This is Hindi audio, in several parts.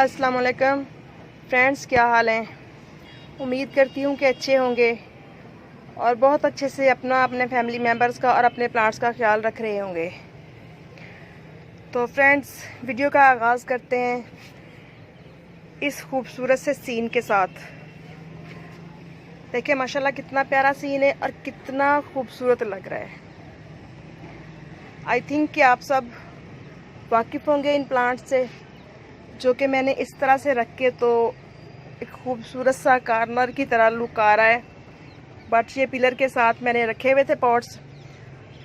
अस्सलाम वालेकुम फ्रेंड्स, क्या हाल हैं। उम्मीद करती हूँ कि अच्छे होंगे और बहुत अच्छे से अपने फैमिली मेम्बर्स का और अपने प्लांट्स का ख्याल रख रहे होंगे। तो फ्रेंड्स, वीडियो का आगाज़ करते हैं इस खूबसूरत से सीन के साथ। देखिए माशाल्लाह कितना प्यारा सीन है और कितना खूबसूरत लग रहा है। आई थिंक कि आप सब वाकिफ़ होंगे इन प्लांट्स से, जो कि मैंने इस तरह से रख के तो एक खूबसूरत सा कार्नर की तरह लुक आ रहा है। बट ये पिलर के साथ मैंने रखे हुए थे पॉट्स,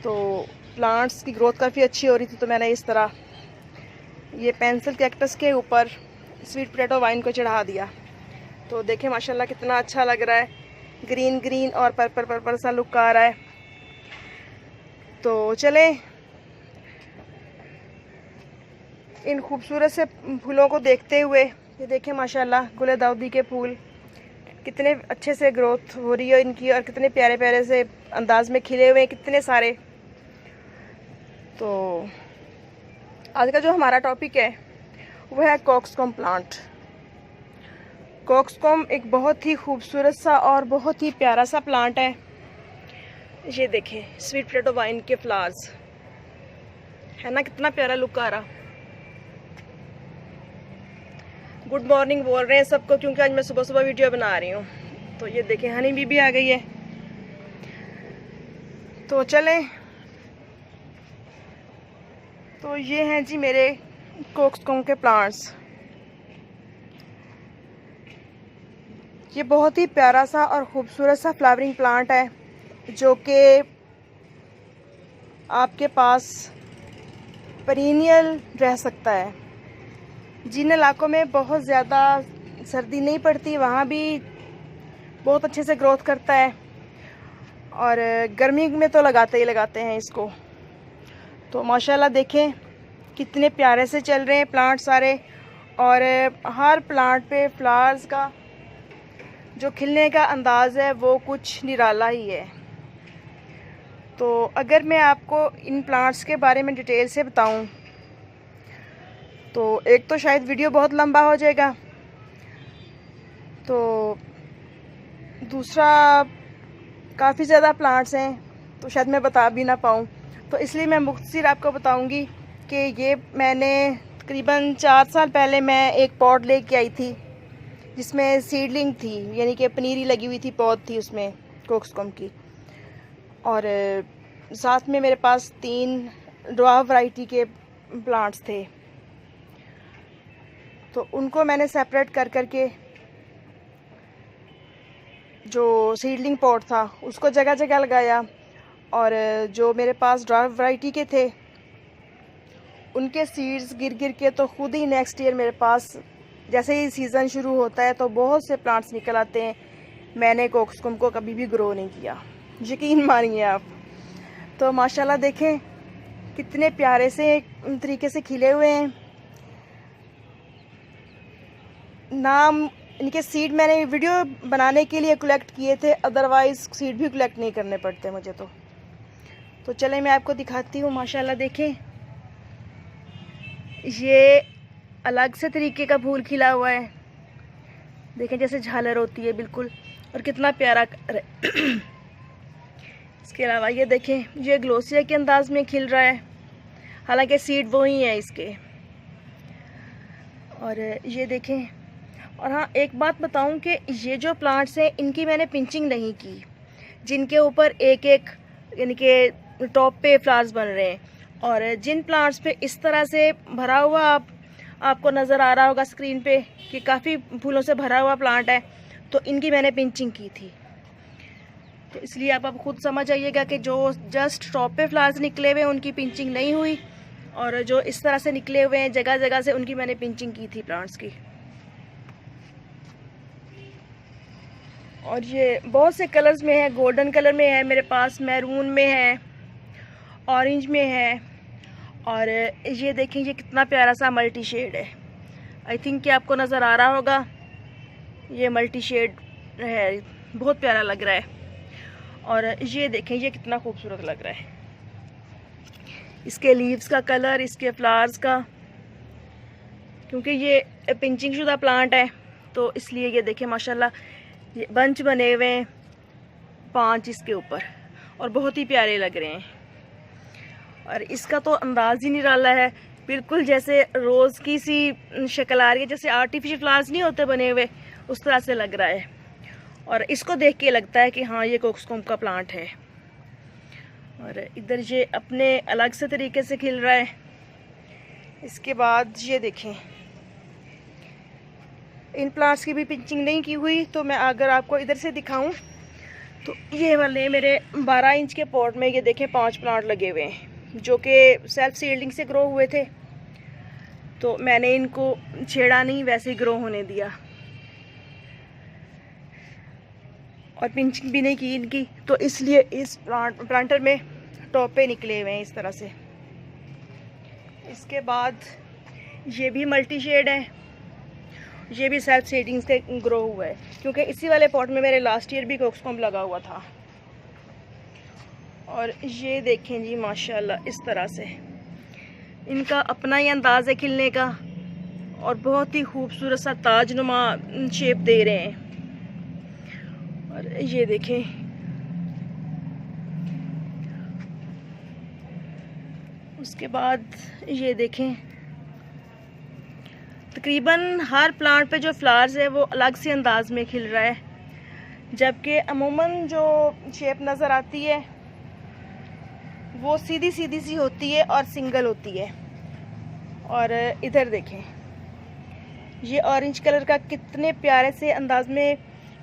तो प्लांट्स की ग्रोथ काफ़ी अच्छी हो रही थी। तो मैंने इस तरह ये पेंसिल कैक्टस के ऊपर स्वीट पोटैटो वाइन को चढ़ा दिया। तो देखें माशाल्लाह कितना अच्छा लग रहा है, ग्रीन ग्रीन और पर्पल पर्पल सा लुक आ रहा है। तो चलें इन खूबसूरत से फूलों को देखते हुए। ये देखें माशाल्लाह गुले दाऊदी के फूल कितने अच्छे से ग्रोथ हो रही है इनकी और कितने प्यारे प्यारे से अंदाज में खिले हुए हैं, कितने सारे। तो आज का जो हमारा टॉपिक है वो है कॉक्सकॉम प्लांट। कॉक्सकॉम एक बहुत ही खूबसूरत सा और बहुत ही प्यारा सा प्लांट है। ये देखें स्वीट पोटैटो वाइन के फ्लावर्स है ना, कितना प्यारा लुक आ रहा। गुड मॉर्निंग बोल रहे हैं सबको, क्योंकि आज मैं सुबह सुबह वीडियो बना रही हूँ। तो ये देखें हनी बी भी आ गई है। तो चलें, तो ये हैं जी मेरे कॉक्सकॉम के प्लांट्स। ये बहुत ही प्यारा सा और ख़ूबसूरत सा फ्लावरिंग प्लांट है, जो कि आपके पास पेरिनियल रह सकता है। जिन इलाकों में बहुत ज़्यादा सर्दी नहीं पड़ती वहाँ भी बहुत अच्छे से ग्रोथ करता है, और गर्मी में तो लगाते ही लगाते हैं इसको। तो माशाल्लाह देखें कितने प्यारे से चल रहे हैं प्लांट सारे, और हर प्लांट पे फ्लावर्स का जो खिलने का अंदाज़ है वो कुछ निराला ही है। तो अगर मैं आपको इन प्लांट्स के बारे में डिटेल से बताऊं तो एक तो शायद वीडियो बहुत लंबा हो जाएगा, तो दूसरा काफ़ी ज़्यादा प्लांट्स हैं तो शायद मैं बता भी ना पाऊँ। तो इसलिए मैं मुख्तसर आपको बताऊंगी कि ये मैंने तकरीबन 4 साल पहले मैं एक पॉट लेके आई थी जिसमें सीडलिंग थी, यानी कि पनीरी लगी हुई थी, पौध थी उसमें कॉक्सकॉम की। और साथ में मेरे पास 3 ड्वार्फ वैरायटी के प्लांट्स थे। तो उनको मैंने सेपरेट कर करके जो सीडलिंग पॉट था उसको जगह जगह लगाया, और जो मेरे पास ड्वार्फ वैरायटी के थे उनके सीड्स गिर गिर के तो खुद ही नेक्स्ट ईयर मेरे पास जैसे ही सीज़न शुरू होता है तो बहुत से प्लांट्स निकल आते हैं। मैंने कॉक्सकॉम को कभी भी ग्रो नहीं किया, यकीन मानिए आप। तो माशाल्लाह देखें कितने प्यारे से तरीके से खिले हुए हैं। नाम इनके सीड मैंने वीडियो बनाने के लिए कलेक्ट किए थे, अदरवाइज़ सीड भी कलेक्ट नहीं करने पड़ते मुझे। तो चलें मैं आपको दिखाती हूँ। माशाल्लाह देखें ये अलग से तरीके का फूल खिला हुआ है, देखें जैसे झालर होती है बिल्कुल, और कितना प्यारा इसके अलावा ये देखें ये ग्लोसिया के अंदाज में खिल रहा है, हालांकि सीड वही है इसके। और ये देखें, और हाँ एक बात बताऊं कि ये जो प्लांट्स हैं इनकी मैंने पिंचिंग नहीं की, जिनके ऊपर एक एक यानी कि टॉप पे फ्लावर्स बन रहे हैं। और जिन प्लांट्स पे इस तरह से भरा हुआ आपको नज़र आ रहा होगा स्क्रीन पे कि काफ़ी फूलों से भरा हुआ प्लांट है, तो इनकी मैंने पिंचिंग की थी। तो इसलिए आप अब खुद समझ आइएगा कि जो जस्ट टॉप पे फ्लावर्स निकले हुए हैं उनकी पिंचिंग नहीं हुई, और जो इस तरह से निकले हुए हैं जगह जगह से उनकी मैंने पिंचिंग की थी प्लांट्स की। और ये बहुत से कलर्स में है, गोल्डन कलर में है मेरे पास, मैरून में है, ऑरेंज में है, और ये देखें ये कितना प्यारा सा मल्टी शेड है। आई थिंक कि आपको नज़र आ रहा होगा, ये मल्टी शेड है, बहुत प्यारा लग रहा है। और ये देखें ये कितना खूबसूरत लग रहा है, इसके लीव्स का कलर, इसके फ्लावर्स का, क्योंकि ये पिंचिंग शुदा प्लांट है, तो इसलिए ये देखें माशाल्लाह ये बंच बने हुए हैं 5 इसके ऊपर और बहुत ही प्यारे लग रहे हैं। और इसका तो अंदाज ही निराला है, बिल्कुल जैसे रोज़ की सी शक्ल आ रही है, जैसे आर्टिफिशियल फ्लावर्स नहीं होते बने हुए, उस तरह से लग रहा है। और इसको देख के लगता है कि हाँ ये कोक्सकॉम का प्लांट है। और इधर ये अपने अलग से तरीके से खिल रहा है। इसके बाद ये देखें, इन प्लांट्स की भी पिंचिंग नहीं की हुई, तो मैं अगर आपको इधर से दिखाऊं तो ये वाले मेरे 12 इंच के पॉट में ये देखें 5 प्लांट लगे हुए हैं, जो कि सेल्फ सील्डिंग से ग्रो हुए थे। तो मैंने इनको छेड़ा नहीं, वैसे ही ग्रो होने दिया और पिंचिंग भी नहीं की इनकी, तो इसलिए इस प्लांटर में टॉपे निकले हुए हैं इस तरह से। इसके बाद ये भी मल्टी शेड है, ये भी सेल्फ सीडिंग से ग्रो हुआ है, क्योंकि इसी वाले पॉट में मेरे लास्ट ईयर भी कोक्सकॉम लगा हुआ था। और ये देखें जी माशाल्लाह इस तरह से इनका अपना ही अंदाज़ है खिलने का, और बहुत ही खूबसूरत सा ताजनुमा शेप दे रहे हैं। और ये देखें, उसके बाद ये देखें, तकरीबन हर प्लांट पे जो फ्लावर्स है वो अलग से अंदाज में खिल रहा है, जबकि अमूमन जो शेप नज़र आती है वो सीधी सीधी सी होती है और सिंगल होती है। और इधर देखें, ये ऑरेंज कलर का कितने प्यारे से अंदाज में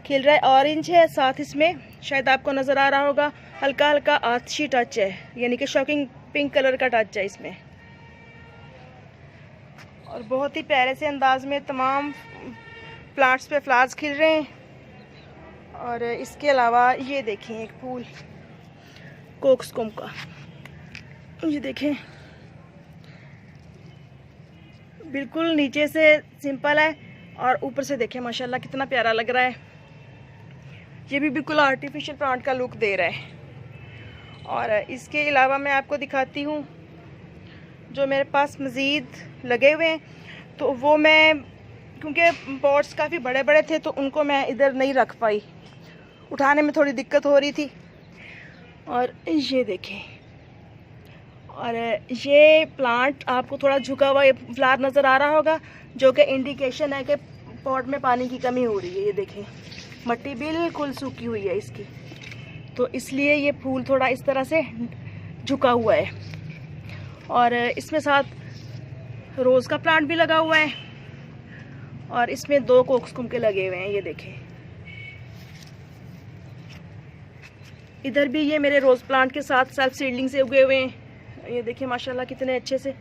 खिल रहा है। ऑरेंज है, साथ इसमें शायद आपको नज़र आ रहा होगा हल्का हल्का आतिशी टच है, यानी कि शॉकिंग पिंक कलर का टच है इसमें। और बहुत ही प्यारे से अंदाज में तमाम प्लांट्स पे फ्लावर्स खिल रहे हैं। और इसके अलावा ये देखें एक फूल कोक्सकॉम का, ये देखें बिल्कुल नीचे से सिंपल है और ऊपर से देखें माशाल्लाह कितना प्यारा लग रहा है। ये भी बिल्कुल आर्टिफिशियल प्लांट का लुक दे रहा है। और इसके अलावा मैं आपको दिखाती हूँ जो मेरे पास मज़ीद लगे हुए हैं, तो वो मैं, क्योंकि पॉट्स काफ़ी बड़े बड़े थे तो उनको मैं इधर नहीं रख पाई, उठाने में थोड़ी दिक्कत हो रही थी। और ये देखें, और ये प्लांट आपको थोड़ा झुका हुआ ये फ्लावर नज़र आ रहा होगा, जो कि इंडिकेशन है कि पॉट में पानी की कमी हो रही है। ये देखें मिट्टी बिल्कुल सूखी हुई है इसकी, तो इसलिए ये फूल थोड़ा इस तरह से झुका हुआ है। और इसमें साथ रोज़ का प्लांट भी लगा हुआ है, और इसमें 2 कोक्सकॉम के लगे हुए हैं। ये देखें, इधर भी ये मेरे रोज़ प्लांट के साथ सेल्फ सीडलिंग से उगे हुए हैं। ये देखें माशाल्लाह कितने अच्छे से।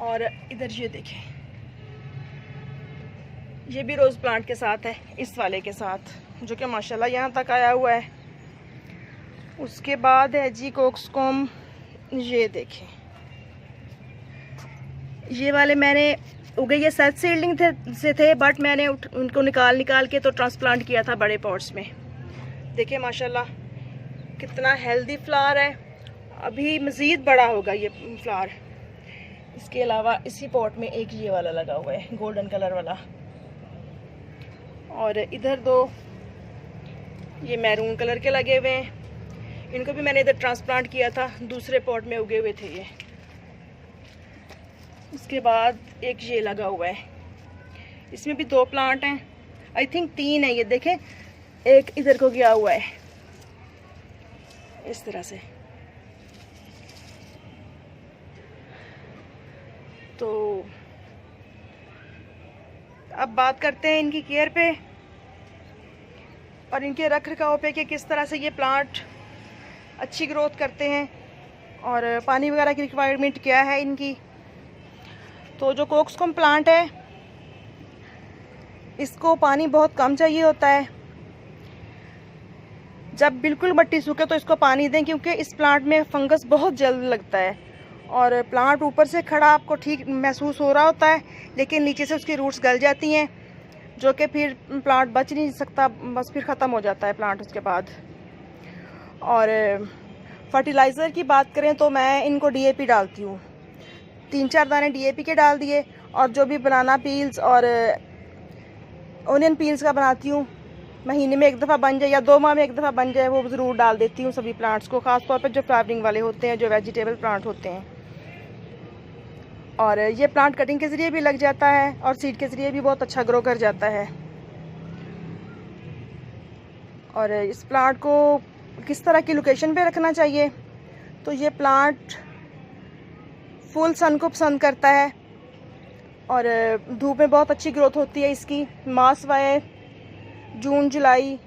और इधर ये देखें, ये भी रोज़ प्लांट के साथ है, इस वाले के साथ, जो कि माशाल्लाह यहाँ तक आया हुआ है। उसके बाद है जी कोक्सकॉम, ये देखें, ये वाले मैंने उगे, ये सेल्फ सीडलिंग से थे, बट मैंने उनको निकाल के तो ट्रांसप्लांट किया था बड़े पॉट्स में। देखिए माशाल्लाह कितना हेल्दी फ्लावर है, अभी मज़ीद बड़ा होगा ये फ्लावर। इसके अलावा इसी पॉट में एक ये वाला लगा हुआ है गोल्डन कलर वाला, और इधर 2 ये मैरून कलर के लगे हुए हैं। इनको भी मैंने इधर ट्रांसप्लांट किया था, दूसरे पॉट में उगे हुए थे ये। उसके बाद एक ये लगा हुआ है, इसमें भी 2 प्लांट हैं, आई थिंक 3 है। ये देखें एक इधर को गया हुआ है इस तरह से। तो अब बात करते हैं इनकी केयर पे और इनके रख रखाव पे कि किस तरह से ये प्लांट अच्छी ग्रोथ करते हैं और पानी वगैरह की रिक्वायरमेंट क्या है इनकी। तो जो कोक्सकॉम प्लांट है इसको पानी बहुत कम चाहिए होता है। जब बिल्कुल मिट्टी सूखे तो इसको पानी दें, क्योंकि इस प्लांट में फंगस बहुत जल्द लगता है और प्लांट ऊपर से खड़ा आपको ठीक महसूस हो रहा होता है, लेकिन नीचे से उसकी रूट्स गल जाती हैं, जो कि फिर प्लांट बच नहीं सकता, बस फिर ख़त्म हो जाता है प्लांट उसके बाद। और फर्टिलाइज़र की बात करें तो मैं इनको डीएपी डालती हूँ, 3-4 दाने डीएपी के डाल दिए और जो भी बनाना पील्स और ओनियन पील्स का बनाती हूँ, महीने में एक दफ़ा बन जाए या 2 माह में एक दफ़ा बन जाए, वो ज़रूर डाल देती हूँ सभी प्लांट्स को, ख़ास तौर पर जो फ्लावरिंग वाले होते हैं, जो वेजिटेबल प्लांट होते हैं। और ये प्लांट कटिंग के ज़रिए भी लग जाता है और सीड के ज़रिए भी बहुत अच्छा ग्रो कर जाता है। और इस प्लांट को किस तरह की लोकेशन पे रखना चाहिए, तो ये प्लांट फुल सन को पसंद करता है और धूप में बहुत अच्छी ग्रोथ होती है इसकी। मास वाए जून, जुलाई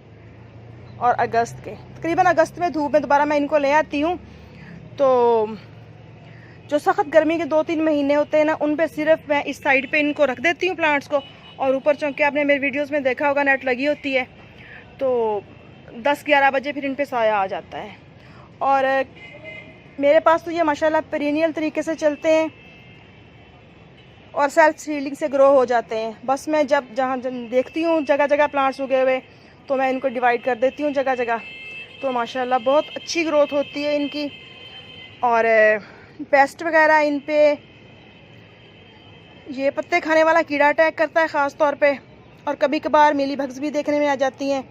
और अगस्त के, तकरीबन अगस्त में धूप में दोबारा मैं इनको ले आती हूँ। तो जो सख्त गर्मी के 2-3 महीने होते हैं ना, उन पे सिर्फ मैं इस साइड पे इनको रख देती हूँ प्लांट्स को, और ऊपर चूँकि आपने मेरे वीडियोस में देखा होगा नेट लगी होती है, तो 10-11 बजे फिर इन पे साया आ जाता है। और मेरे पास तो ये माशाल्लाह पेरिनियल तरीके से चलते हैं और सेल्फ सीडिंग से ग्रो हो जाते हैं। बस मैं जब जहाँ देखती हूँ जगह जगह प्लांट्स उगे हुए, तो मैं इनको डिवाइड कर देती हूँ जगह जगह, तो माशाल्लाह बहुत अच्छी ग्रोथ होती है इनकी। और पेस्ट वगैरह इन पे, ये पत्ते खाने वाला कीड़ा अटैक करता है ख़ास तौर पे, और कभी कभार मिली बग्स भी देखने में आ जाती हैं।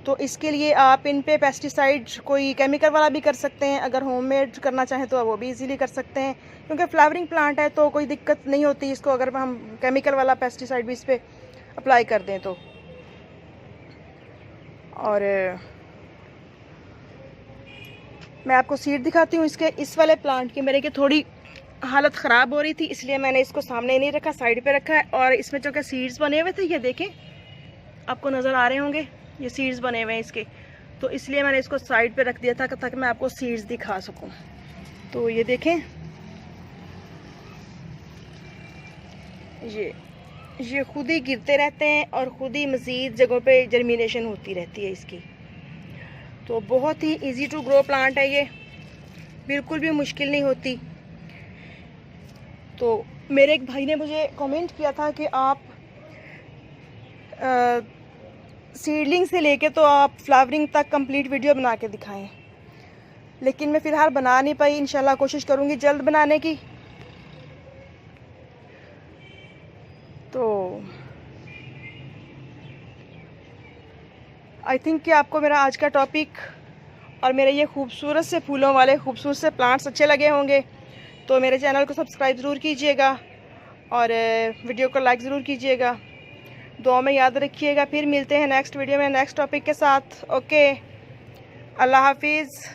तो इसके लिए आप इन पे पेस्टिसाइड कोई केमिकल वाला भी कर सकते हैं, अगर होममेड करना चाहें तो वो भी इजीली कर सकते हैं, क्योंकि फ्लावरिंग प्लांट है तो कोई दिक्कत नहीं होती इसको अगर हम केमिकल वाला पेस्टिसाइड भी इस पर अप्लाई कर दें तो। और मैं आपको सीड दिखाती हूँ इसके, इस वाले प्लांट की मेरे की थोड़ी हालत ख़राब हो रही थी, इसलिए मैंने इसको सामने नहीं रखा, साइड पे रखा है। और इसमें जो कि सीड्स बने हुए थे, ये देखें, आपको नज़र आ रहे होंगे, ये सीड्स बने हुए हैं इसके, तो इसलिए मैंने इसको साइड पे रख दिया था ताकि मैं आपको सीड्स दिखा सकूं। तो ये देखें, ये खुद ही गिरते रहते हैं और ख़ुद ही मज़ीद जगहों पे जर्मिनेशन होती रहती है इसकी। तो बहुत ही इजी टू ग्रो प्लांट है ये, बिल्कुल भी मुश्किल नहीं होती। तो मेरे एक भाई ने मुझे कमेंट किया था कि आप सीडलिंग से लेके तो आप फ्लावरिंग तक कंप्लीट वीडियो बना के दिखाएं, लेकिन मैं फ़िलहाल बना नहीं पाई। इंशाल्लाह कोशिश करूँगी जल्द बनाने की। तो आई थिंक कि आपको मेरा आज का टॉपिक और मेरे ये खूबसूरत से फूलों वाले खूबसूरत से प्लांट्स अच्छे लगे होंगे। तो मेरे चैनल को सब्सक्राइब ज़रूर कीजिएगा और वीडियो को लाइक ज़रूर कीजिएगा। दुआ में याद रखिएगा। फिर मिलते हैं नेक्स्ट वीडियो में नेक्स्ट टॉपिक के साथ। ओके, अल्लाह हाफिज़।